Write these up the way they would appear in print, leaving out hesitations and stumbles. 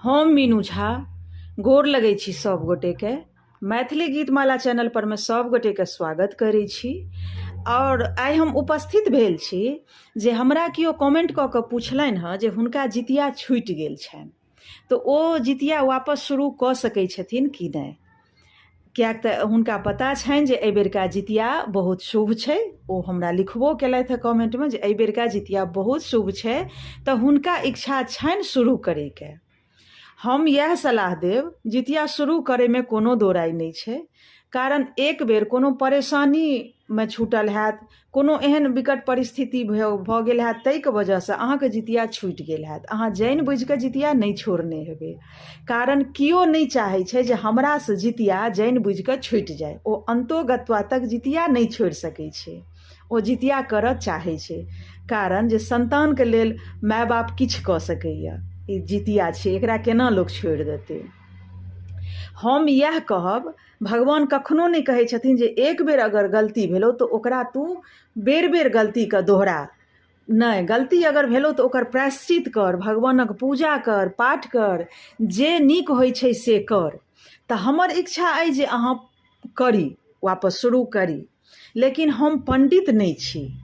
हम मीनू झा गोर लगै छी सब गोटे के। मैथिली गीतमाला चैनल पर में सब गोटे के स्वागत करै छी। और आइ हम उपस्थित भेल छी जे हमरा किओ कमेंट कऽ कऽ पूछलनि हँ जे हुनका जितिया छूटि गेल छनि, तो ओ जितिया वापस शुरू कऽ सकै छथिन कि नहि। किएक तऽ हुनका पता छनि जे एहि बेरका जितिया बहुत शुभ छै। ओ हमरा लिखबो केलथि हँ कमेंटमे जे एहि बेरका जितिया बहुत शुभ छै, तऽ हुनका इच्छा छनि शुरू करैके। हम यह सलाह देव, जितिया शुरू करे में कोनो दो राय नहीं छै। कारण एक बेर कोनो परेशानी में छूटल हैत, कोनो एहन विकट परिस्थिति भऽ गेल हैत, तै के वजह से अहाँके जितिया छूटि गेल हैत। अहाँ जानि बुझि कऽ जितिया नहीं छोड़ने हेबै। कारण कियो नहीं चाहै छै जे हमरा से जितिया जानि बुझि कऽ छूटि जाय। ओ अंतोगत्वा तक जितिया नहीं छोड़ि सकै छै। ओ जितिया करऽ चाहै छै। कारण जे संतान के लेल माय बाप किछु कऽ सकैया। ई जितिया छै, एकरा केना लोक छोड़ि देतै। हम यह कहब, भगवान कखनो नहीं कहै छथिन जे एक बेर अगर गलती भेलो तो ओकरा तू बेर बेर गलती के दोहरा। नहीं, गलती अगर भेलो तो ओकर प्रायश्चित कर, भगवानक पूजा कर, पाठ कर, जे नीक होइ छै से कर। तऽ हमर इच्छा अइ जे अहाँ करी, वापस शुरू करी। लेकिन हम पंडित नहीं छी।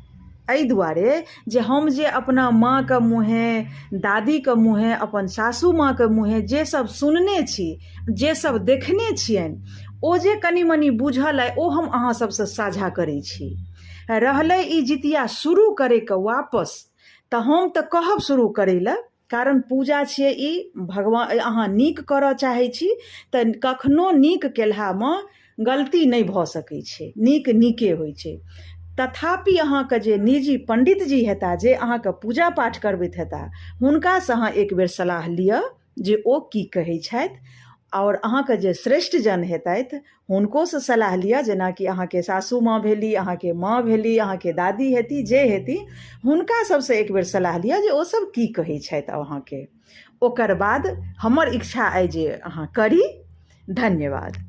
एहि दुआरे जे हम जे अपना माँ के मुँहे, दादी के मुँहे, अपन सासू माँ के मुँहे जे सब सुनने छी, जे सब देखने छियनि, ओ जे कनि मनि बुझल अइ ओ हम अहाँ सबसे साझा करै छी। रहलै ई जितिया शुरू करैके वापस, तऽ हम तऽ कहब शुरू करै लए। कारण पूजा छियै ई, भगवान अहाँ नीक करऽ चाहै छी तऽ कखनो नीक केलहामे गलती नहीं भऽ सकै छै। नीक नीके होइ छै। तथापि अहाँके जे निजी पंडित जी हेता, जे अहाँके पूजा पाठ करबैत हेता, हुनकासँ अहाँ एक बेर सलाह लिअ जे ओ की कहै छथि। और अहाँके जे श्रेष्ठ जन हेतथि हुनकोसँ सलाह लिअ, जेनाकि अहाँके सासू माँ भेली, अहाँके माँ भेली, अहाँके दादी हेती, जे हेती, हुनका सबसँ एक बेर सलाह लिअ जे ओ सब की कहै छथि अहाँके। ओकर बाद हमर इच्छा अइ जे अहाँ करी। धन्यवाद।